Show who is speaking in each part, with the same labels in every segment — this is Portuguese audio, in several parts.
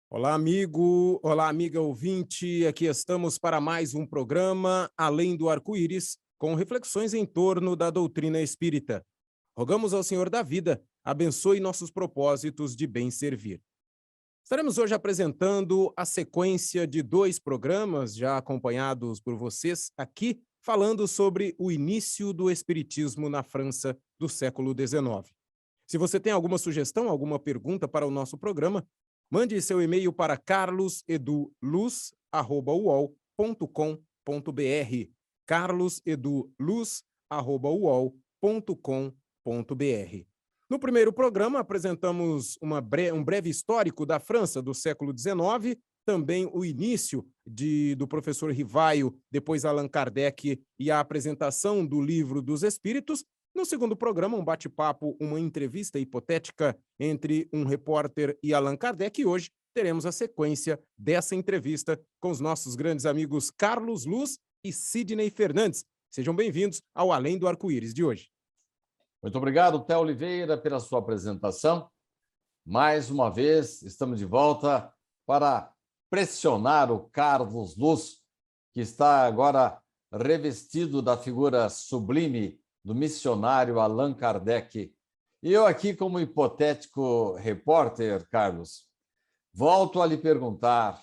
Speaker 1: Olá, amigo. Olá, amiga ouvinte. Aqui estamos para mais um programa Além do Arco-Íris, com reflexões em torno da doutrina espírita. Rogamos ao Senhor da vida, abençoe nossos propósitos de bem servir. Estaremos hoje apresentando a sequência de 2 programas, já acompanhados por vocês aqui, falando sobre o início do Espiritismo na França do século XIX. Se você tem alguma sugestão, alguma pergunta para o nosso programa, mande seu e-mail para carloseduluz@uol.com.br. carloseduluz@uol.com.br. No primeiro programa, apresentamos um breve histórico da França do século XIX, também o início do professor Rivaio, depois Allan Kardec e a apresentação do Livro dos Espíritos. No segundo programa, um bate-papo, uma entrevista hipotética entre um repórter e Allan Kardec. E hoje teremos a sequência dessa entrevista com os nossos grandes amigos Carlos Luz e Sidney Fernandes. Sejam bem-vindos ao Além do Arco-Íris de hoje.
Speaker 2: Muito obrigado, Theo Oliveira, pela sua apresentação. Mais uma vez, estamos de volta para pressionar o Carlos Luz, que está agora revestido da figura sublime do missionário Allan Kardec. E eu aqui, como hipotético repórter, Carlos, volto a lhe perguntar,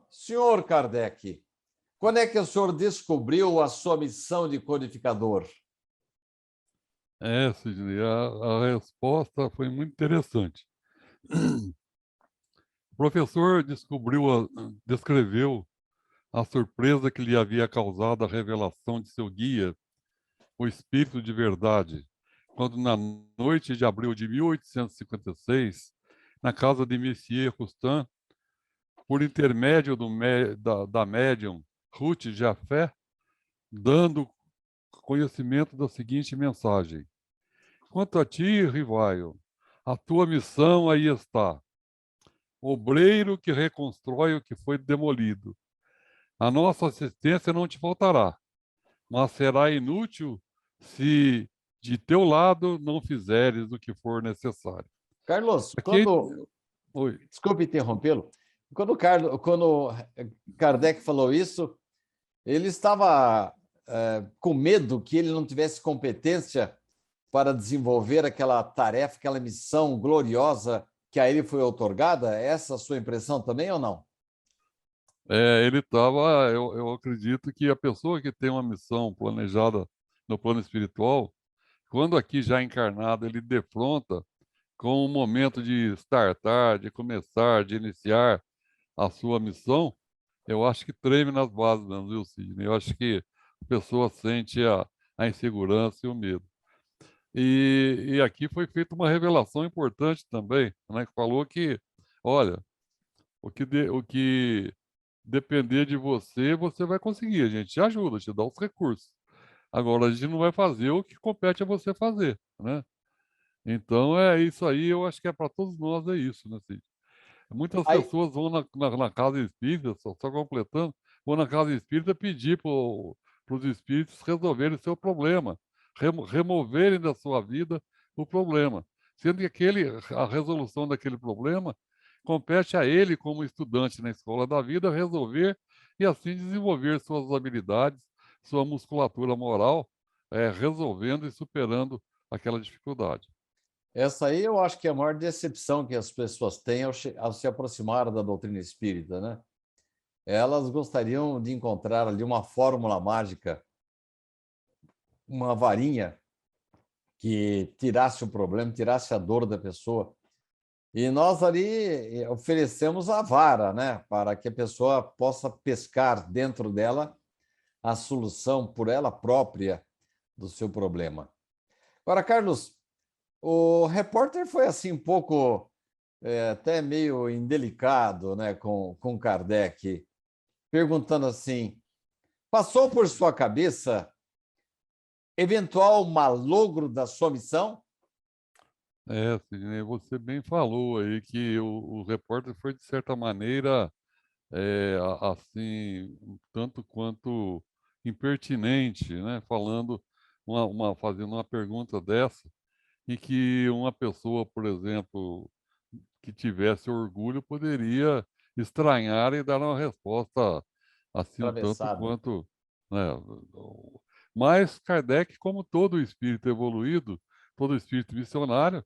Speaker 2: senhor Kardec, quando é que o senhor descobriu a sua missão de codificador?
Speaker 3: Sidney, a resposta foi muito interessante. O professor descreveu a surpresa que lhe havia causado a revelação de seu guia, o Espírito de Verdade, quando na noite de abril de 1856, na casa de Monsieur Roustan, por intermédio da médium Ruth Jaffé, dando conhecimento da seguinte mensagem: quanto a ti, Rivaio, a tua missão aí está. Obreiro que reconstrói o que foi demolido. A nossa assistência não te faltará, mas será inútil se de teu lado não fizeres o que for necessário.
Speaker 2: Carlos,
Speaker 3: Aqui...
Speaker 2: desculpe interrompê-lo. Quando Kardec falou isso, ele estava com medo que ele não tivesse competência para desenvolver aquela tarefa, aquela missão gloriosa que a ele foi outorgada? Essa é a sua impressão também ou não?
Speaker 3: Ele estava, eu acredito que a pessoa que tem uma missão planejada no plano espiritual, quando aqui já encarnado, ele defronta com o momento de startar, de começar, de iniciar a sua missão, eu acho que treme nas bases mesmo, viu, Sidney? Eu acho que a pessoa sente a insegurança e o medo. E aqui foi feita uma revelação importante também, né, que falou que, olha, o que depender de você, você vai conseguir. A gente te ajuda, te dá os recursos. Agora, a gente não vai fazer o que compete a você fazer, né? Então, é isso aí, eu acho que é para todos nós, é isso, né, Cid? Muitas pessoas vão na casa espírita, só completando, vão na casa espírita pedir para os espíritos resolverem o seu problema, removerem da sua vida o problema, sendo que a resolução daquele problema compete a ele, como estudante na escola da vida, resolver e assim desenvolver suas habilidades, sua musculatura moral, resolvendo e superando aquela dificuldade.
Speaker 2: Essa aí eu acho que é a maior decepção que as pessoas têm ao se aproximar da doutrina espírita, né? Elas gostariam de encontrar ali uma fórmula mágica, uma varinha que tirasse o problema, tirasse a dor da pessoa. E nós ali oferecemos a vara, né? Para que a pessoa possa pescar dentro dela a solução por ela própria do seu problema. Agora, Carlos, o repórter foi assim um pouco até meio indelicado, né, com Kardec, perguntando assim, passou por sua cabeça eventual malogro da sua missão?
Speaker 3: Sidney, você bem falou aí que o repórter foi, de certa maneira, assim, um tanto quanto impertinente, né? Falando, fazendo uma pergunta dessa, em que uma pessoa, por exemplo, que tivesse orgulho poderia estranhar e dar uma resposta assim um tanto
Speaker 2: Atravessada.
Speaker 3: quanto, né? Mas Kardec, como todo espírito evoluído, todo espírito missionário,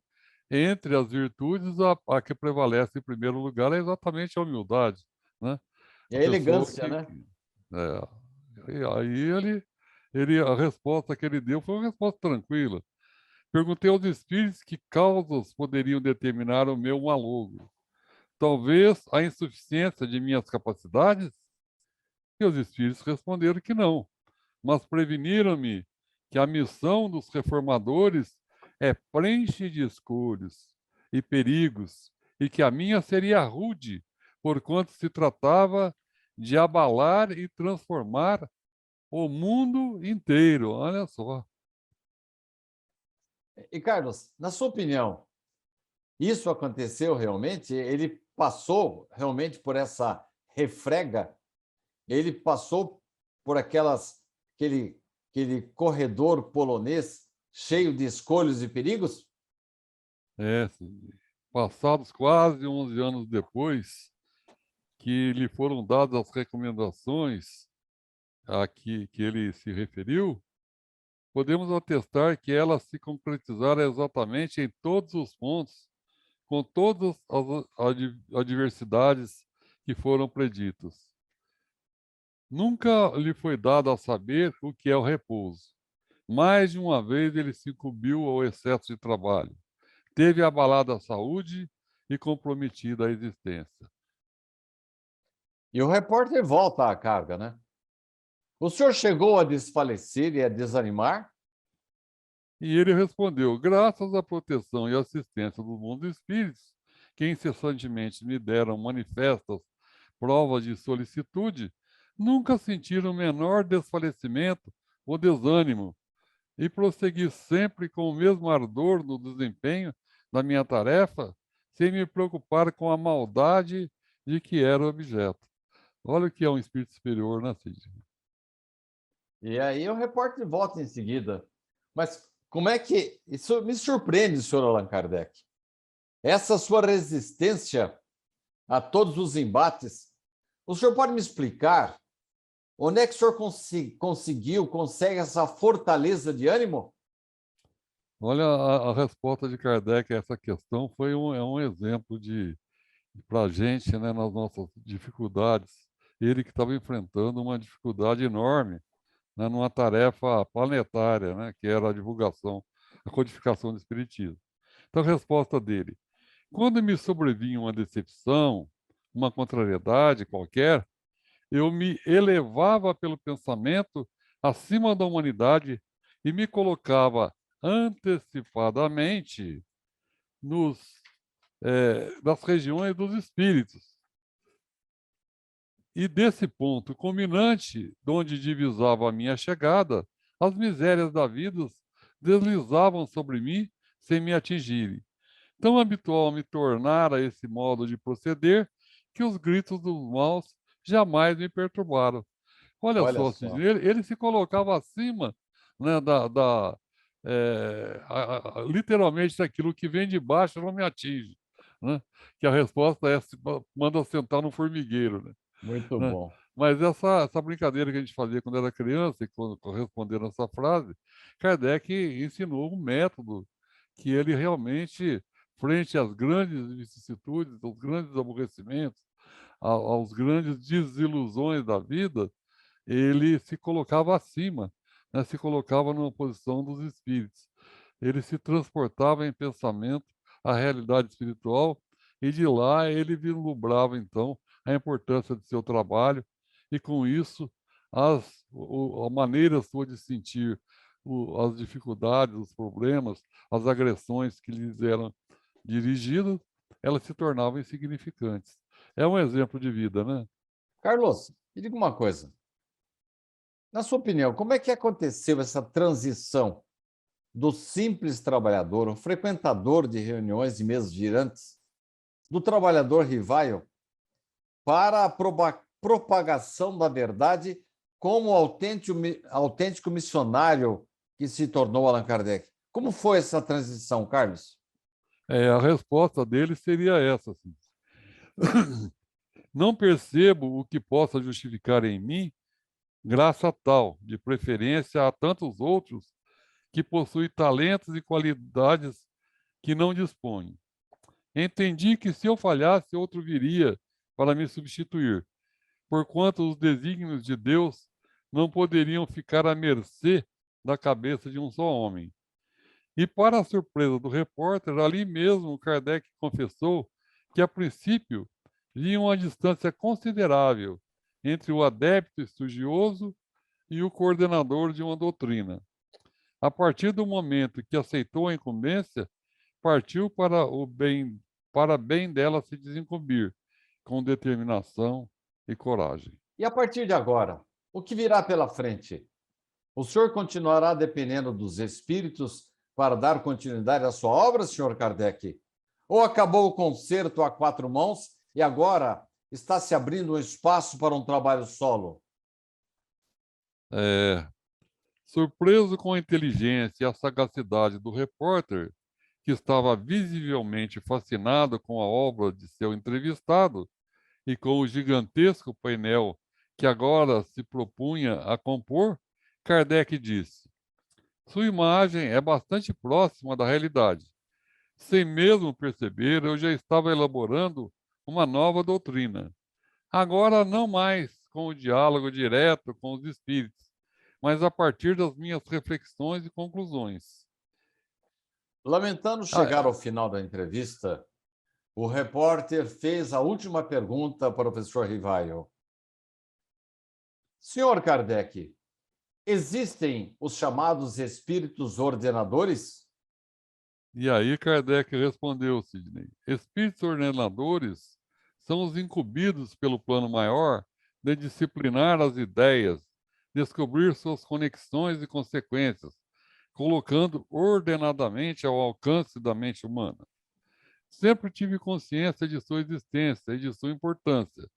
Speaker 3: entre as virtudes, a que prevalece em primeiro lugar é exatamente a humildade, né?
Speaker 2: E
Speaker 3: A
Speaker 2: a
Speaker 3: pessoa
Speaker 2: elegância, né?
Speaker 3: e aí a resposta que ele deu foi uma resposta tranquila. Perguntei aos espíritos que causas poderiam determinar o meu malogro. Talvez a insuficiência de minhas capacidades? E os espíritos responderam que não, mas preveniram-me que a missão dos reformadores é prenche de escolhas e perigos, e que a minha seria rude, porquanto se tratava de abalar e transformar o mundo inteiro. Olha só.
Speaker 2: E, Carlos, na sua opinião, isso aconteceu realmente? Ele passou realmente por essa refrega? Ele passou por aquele corredor polonês cheio de escolhas e perigos?
Speaker 3: É, passados quase 11 anos depois que lhe foram dadas as recomendações a que ele se referiu, podemos atestar que elas se concretizaram exatamente em todos os pontos, com todas as adversidades que foram preditas. Nunca lhe foi dado a saber o que é o repouso. Mais de uma vez ele se incumbiu ao excesso de trabalho. Teve abalada a saúde e comprometida a existência.
Speaker 2: E o repórter volta à carga, né? O senhor chegou a desfalecer e a desanimar?
Speaker 3: E ele respondeu: graças à proteção e assistência do mundo dos espíritos, que incessantemente me deram manifestas provas de solicitude, nunca sentiram o menor desfalecimento ou desânimo, e prossegui sempre com o mesmo ardor no desempenho da minha tarefa, sem me preocupar com a maldade de que era objeto. Olha o que é um espírito superior, né, Cid?
Speaker 2: E aí o repórter volta em seguida. Mas como é que... Isso me surpreende, senhor Allan Kardec. Essa sua resistência a todos os embates, o senhor pode me explicar onde é que o senhor consegue essa fortaleza de ânimo?
Speaker 3: Olha, a resposta de Kardec a essa questão é um exemplo para a gente, né, nas nossas dificuldades. Ele que estava enfrentando uma dificuldade enorme, né, numa tarefa planetária, né, que era a divulgação, a codificação do Espiritismo. Então, a resposta dele: quando me sobrevinha uma decepção, uma contrariedade qualquer, eu me elevava pelo pensamento acima da humanidade e me colocava antecipadamente nas regiões dos espíritos. E desse ponto culminante, de onde divisava a minha chegada, as misérias da vida deslizavam sobre mim sem me atingirem. Tão habitual me tornara esse modo de proceder que os gritos dos maus jamais me perturbaram. Olha
Speaker 2: Olha
Speaker 3: só,
Speaker 2: só.
Speaker 3: Sidney, ele se colocava acima, né, literalmente daquilo que vem de baixo não me atinge, né? Que a resposta é manda sentar no formigueiro, né?
Speaker 2: Muito
Speaker 3: Né?
Speaker 2: bom.
Speaker 3: Mas essa brincadeira que a gente fazia quando era criança, e quando correspondendo a essa frase, Kardec ensinou um método que ele realmente, frente às grandes vicissitudes, aos grandes aborrecimentos, aos grandes desilusões da vida, ele se colocava acima, né? Se colocava numa posição dos espíritos. Ele se transportava em pensamento à realidade espiritual e de lá ele vislumbrava, então, a importância do seu trabalho e, com isso, a maneira sua de sentir as dificuldades, os problemas, as agressões que lhes eram dirigidas, elas se tornavam insignificantes. É um exemplo de vida, né?
Speaker 2: Carlos, me diga uma coisa. Na sua opinião, como é que aconteceu essa transição do simples trabalhador, um frequentador de reuniões e mesas girantes, do trabalhador rival, para a propagação da verdade como autêntico missionário que se tornou Allan Kardec? Como foi essa transição, Carlos?
Speaker 3: A resposta dele seria essa, assim. Não percebo o que possa justificar em mim graça tal, de preferência a tantos outros que possuem talentos e qualidades que não disponho. Entendi que se eu falhasse, outro viria para me substituir, porquanto os desígnios de Deus não poderiam ficar à mercê da cabeça de um só homem. E, para a surpresa do repórter, ali mesmo Kardec confessou que, a princípio, via uma distância considerável entre o adepto estudioso e o coordenador de uma doutrina. A partir do momento que aceitou a incumbência, partiu para bem dela se desincumbir, com determinação e coragem.
Speaker 2: E a partir de agora, o que virá pela frente? O senhor continuará dependendo dos espíritos para dar continuidade à sua obra, senhor Kardec? Ou acabou o concerto a quatro mãos e agora está se abrindo um espaço para um trabalho solo?
Speaker 3: Surpreso com a inteligência e a sagacidade do repórter, que estava visivelmente fascinado com a obra de seu entrevistado e com o gigantesco painel que agora se propunha a compor, Kardec disse: sua imagem é bastante próxima da realidade. Sem mesmo perceber, eu já estava elaborando uma nova doutrina. Agora, não mais com o diálogo direto com os espíritos, mas a partir das minhas reflexões e conclusões.
Speaker 2: Lamentando chegar ao final da entrevista, o repórter fez a última pergunta para o professor Rivaio. Senhor Kardec, existem os chamados espíritos ordenadores?
Speaker 3: E aí Kardec respondeu, Sidney: espíritos ordenadores são os incumbidos pelo plano maior de disciplinar as ideias, descobrir suas conexões e consequências, colocando ordenadamente ao alcance da mente humana. Sempre tive consciência de sua existência e de sua importância,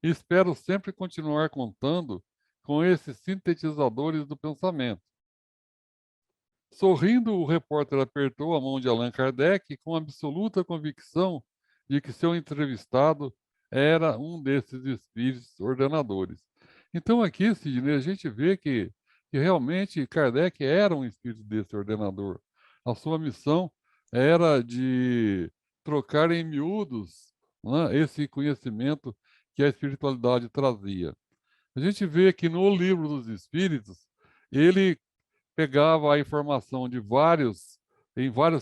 Speaker 3: e espero sempre continuar contando com esses sintetizadores do pensamento. Sorrindo, o repórter apertou a mão de Allan Kardec com absoluta convicção de que seu entrevistado era um desses espíritos ordenadores. Então, aqui, Sidney, a gente vê que realmente Kardec era um espírito desse ordenador. A sua missão era de trocar em miúdos, né, esse conhecimento que a espiritualidade trazia. A gente vê que no Livro dos Espíritos, ele pegava a informação em vários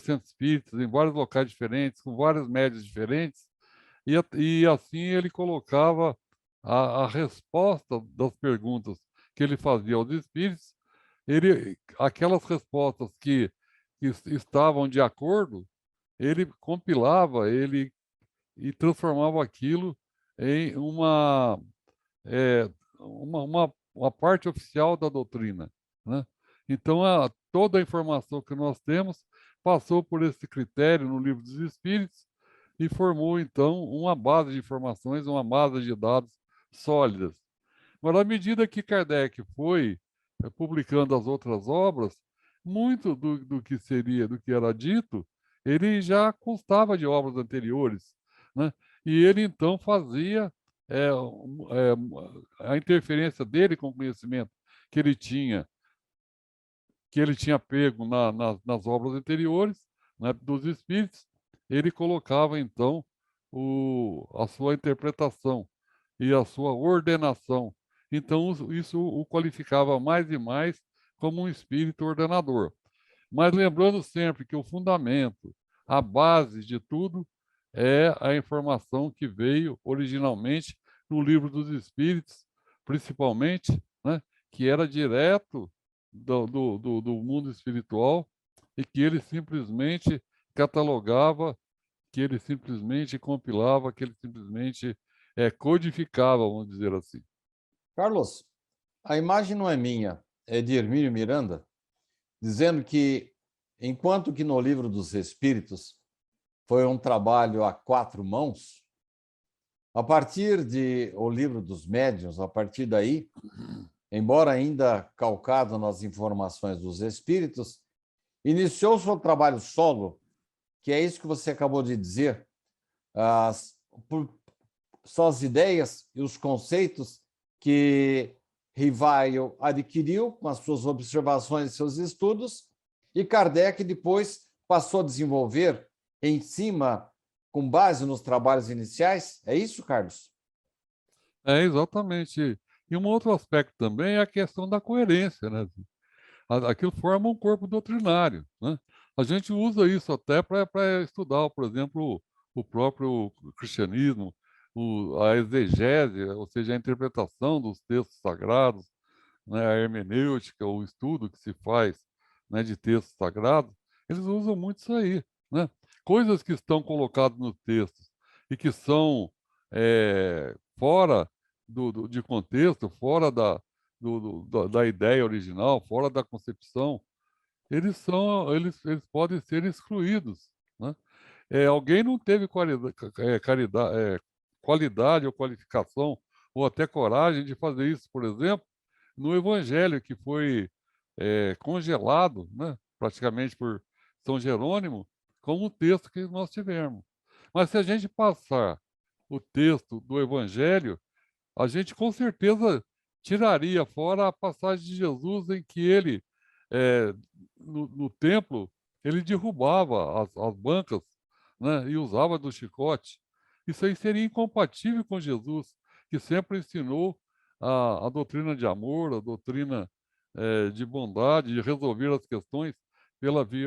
Speaker 3: centros espíritas, em vários locais diferentes, com vários médios diferentes, e assim ele colocava a resposta das perguntas que ele fazia aos espíritos, aquelas respostas que estavam de acordo, ele compilava, e transformava aquilo em uma parte oficial da doutrina, né? Então, toda a informação que nós temos passou por esse critério no Livro dos Espíritos e formou, então, uma base de informações, uma base de dados sólidas. Mas, à medida que Kardec foi publicando as outras obras, muito do que era dito, ele já constava de obras anteriores, né? E ele, então, fazia a interferência dele com o conhecimento que ele tinha pego nas obras anteriores, né, dos espíritos, ele colocava, então, a sua interpretação e a sua ordenação. Então, isso o qualificava mais e mais como um espírito ordenador. Mas lembrando sempre que o fundamento, a base de tudo, é a informação que veio originalmente no Livro dos Espíritos, principalmente, né, que era direto do mundo espiritual e que ele simplesmente catalogava, que ele simplesmente compilava, que ele simplesmente codificava, vamos dizer assim.
Speaker 2: Carlos, a imagem não é minha, é de Hermínio Miranda, dizendo que, enquanto que no Livro dos Espíritos foi um trabalho a quatro mãos, a partir de o Livro dos Médiuns, a partir daí, embora ainda calcado nas informações dos espíritos, iniciou seu trabalho solo que é isso que você acabou de dizer, são as ideias e os conceitos que Rivaio adquiriu com as suas observações e seus estudos, e Kardec depois passou a desenvolver em cima, com base nos trabalhos iniciais. É isso, Carlos?
Speaker 3: É, exatamente. E um outro aspecto também é a questão da coerência, né? Aquilo forma um corpo doutrinário, né? A gente usa isso até para estudar, por exemplo, o próprio cristianismo, a exegese, ou seja, a interpretação dos textos sagrados, né? A hermenêutica, o estudo que se faz, né, de textos sagrados, eles usam muito isso aí, né? Coisas que estão colocadas nos textos e que são fora de contexto, fora da ideia original, fora da concepção, eles podem ser excluídos, né? Alguém não teve qualidade ou qualificação ou até coragem de fazer isso, por exemplo, no Evangelho, que foi congelado, né, praticamente por São Jerônimo, como o texto que nós tivemos. Mas se a gente passar o texto do Evangelho, a gente com certeza tiraria fora a passagem de Jesus em que ele, eh, no templo, ele derrubava as bancas, né, e usava do chicote. Isso aí seria incompatível com Jesus, que sempre ensinou a doutrina de amor, a doutrina de bondade, de resolver as questões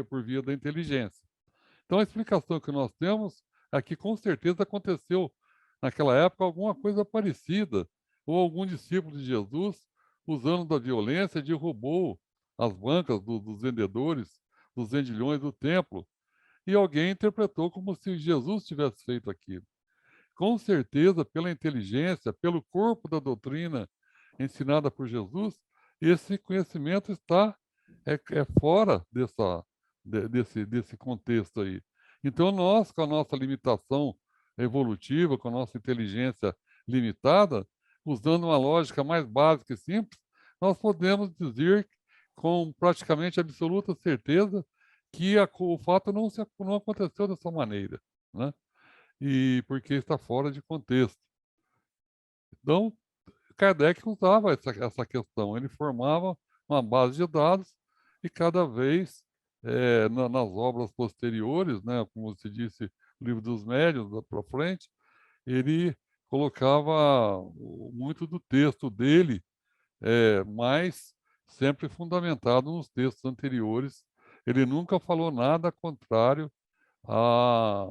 Speaker 3: por via da inteligência. Então, a explicação que nós temos é que, com certeza, aconteceu naquela época alguma coisa parecida, ou algum discípulo de Jesus, usando da violência, derrubou as bancas dos vendedores, dos vendilhões do templo, e alguém interpretou como se Jesus tivesse feito aquilo. Com certeza, pela inteligência, pelo corpo da doutrina ensinada por Jesus, esse conhecimento está fora desse contexto aí. Então, nós, com a nossa limitação evolutiva, com a nossa inteligência limitada, usando uma lógica mais básica e simples, nós podemos dizer com praticamente absoluta certeza que o fato não aconteceu dessa maneira, né? E porque está fora de contexto. Então, Kardec usava essa questão, ele formava uma base de dados e cada vez, nas obras posteriores, né, como se disse, o Livro dos Médiuns, para frente, ele colocava muito do texto dele, mas sempre fundamentado nos textos anteriores. Ele nunca falou nada contrário a,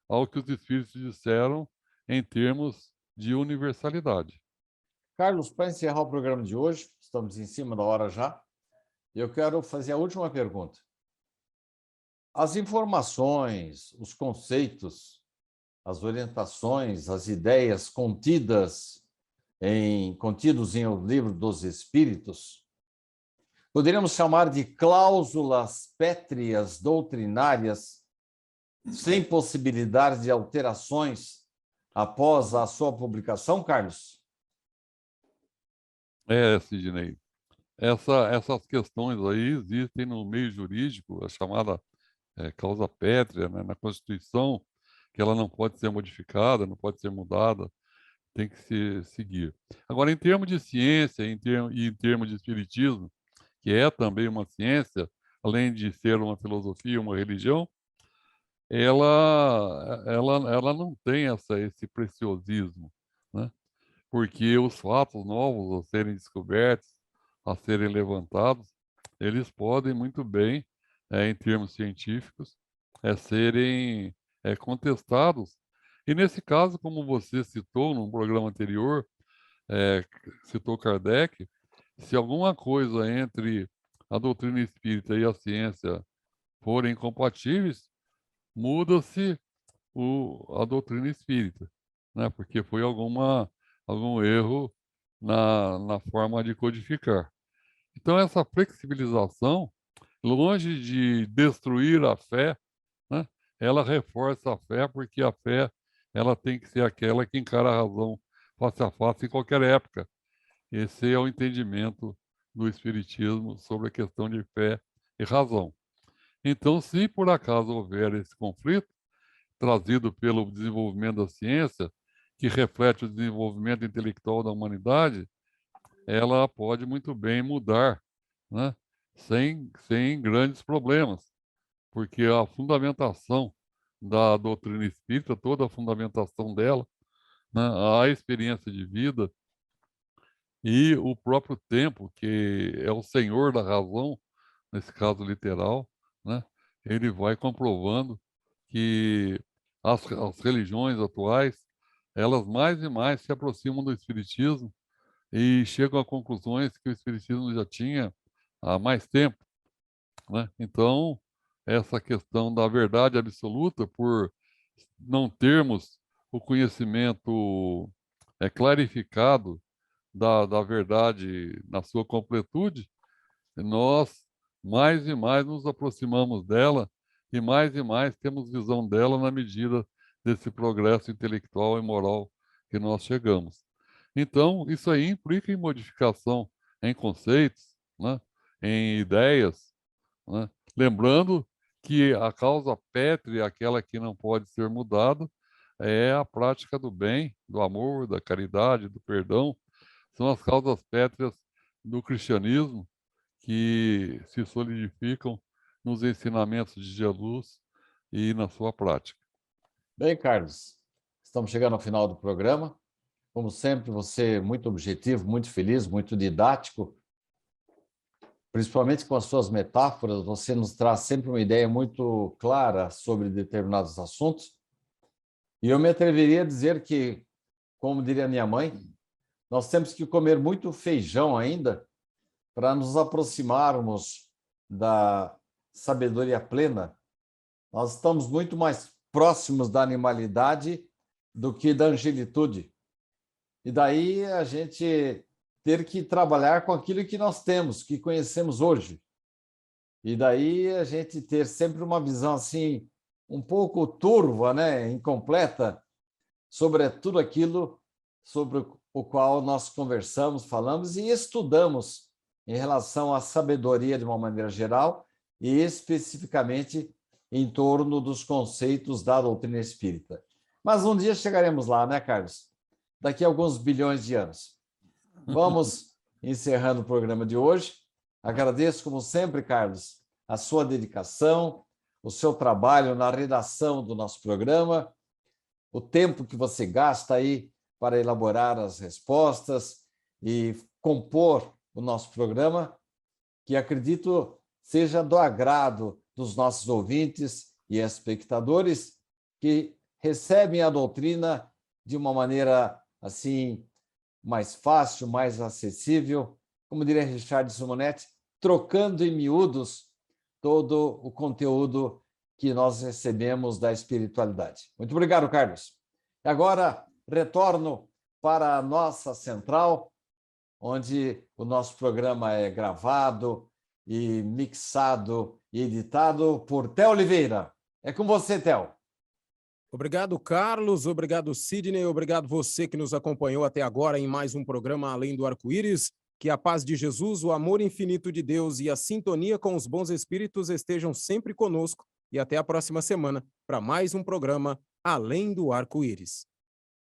Speaker 3: ao que os espíritos disseram em termos de universalidade.
Speaker 2: Carlos, para encerrar o programa de hoje, estamos em cima da hora já, eu quero fazer a última pergunta. As informações, os conceitos, as orientações, as ideias contidos em O Livro dos Espíritos, poderíamos chamar de cláusulas pétreas doutrinárias, sem possibilidade de alterações após a sua publicação, Carlos?
Speaker 3: Sidney, essas questões aí existem no meio jurídico, a chamada causa pétrea, né, na Constituição, que ela não pode ser modificada, não pode ser mudada, tem que se seguir. Agora, em termos de ciência e em termos de espiritismo, que é também uma ciência, além de ser uma filosofia, uma religião, ela não tem esse preciosismo, né? Porque os fatos novos a serem descobertos, a serem levantados, eles podem muito bem, em termos científicos, serem contestados. E nesse caso, como você citou num programa anterior, citou Kardec, se alguma coisa entre a doutrina espírita e a ciência forem incompatíveis, muda-se a doutrina espírita, né? Porque foi algum erro na forma de codificar. Então, essa flexibilização, longe de destruir a fé, né, ela reforça a fé, porque a fé ela tem que ser aquela que encara a razão face a face em qualquer época. Esse é o entendimento do Espiritismo sobre a questão de fé e razão. Então, se por acaso houver esse conflito, trazido pelo desenvolvimento da ciência, que reflete o desenvolvimento intelectual da humanidade, ela pode muito bem mudar, né? Sem grandes problemas, porque a fundamentação da doutrina espírita, toda a fundamentação dela, né, a experiência de vida e o próprio tempo, que é o senhor da razão, nesse caso literal, né, ele vai comprovando que as religiões atuais, elas mais e mais se aproximam do Espiritismo e chegam a conclusões que o Espiritismo já tinha há mais tempo, né? Então, essa questão da verdade absoluta, por não termos o conhecimento clarificado da verdade na sua completude, nós mais e mais nos aproximamos dela e mais temos visão dela na medida desse progresso intelectual e moral que nós chegamos. Então, isso aí implica em modificação em conceitos, né? Em ideias, né? Lembrando que a causa pétrea, aquela que não pode ser mudada, é a prática do bem, do amor, da caridade, do perdão. São as causas pétreas do cristianismo que se solidificam nos ensinamentos de Jesus e na sua prática.
Speaker 2: Bem, Carlos, estamos chegando ao final do programa. Como sempre, você é muito objetivo, muito feliz, muito didático. Principalmente com as suas metáforas, você nos traz sempre uma ideia muito clara sobre determinados assuntos. E eu me atreveria a dizer que, como diria minha mãe, nós temos que comer muito feijão ainda para nos aproximarmos da sabedoria plena. Nós estamos muito mais próximos da animalidade do que da angelitude. E daí a gente ter que trabalhar com aquilo que nós temos, que conhecemos hoje. E daí a gente ter sempre uma visão assim, um pouco turva, né, incompleta, sobre tudo aquilo sobre o qual nós conversamos, falamos e estudamos em relação à sabedoria de uma maneira geral e especificamente em torno dos conceitos da doutrina espírita. Mas um dia chegaremos lá, né, Carlos? Daqui a alguns bilhões de anos. Vamos encerrando o programa de hoje. Agradeço, como sempre, Carlos, a sua dedicação, o seu trabalho na redação do nosso programa, o tempo que você gasta aí para elaborar as respostas e compor o nosso programa, que acredito seja do agrado dos nossos ouvintes e espectadores que recebem a doutrina de uma maneira assim mais fácil, mais acessível, como diria Richard Simonetti, trocando em miúdos todo o conteúdo que nós recebemos da espiritualidade. Muito obrigado, Carlos. Agora, retorno para a nossa central, onde o nosso programa é gravado e mixado e editado por Theo Oliveira. É com você, Theo.
Speaker 1: Obrigado, Carlos. Obrigado, Sidney. Obrigado você que nos acompanhou até agora em mais um programa Além do Arco-Íris. Que a paz de Jesus, o amor infinito de Deus e a sintonia com os bons espíritos estejam sempre conosco. E até a próxima semana para mais um programa Além do Arco-Íris.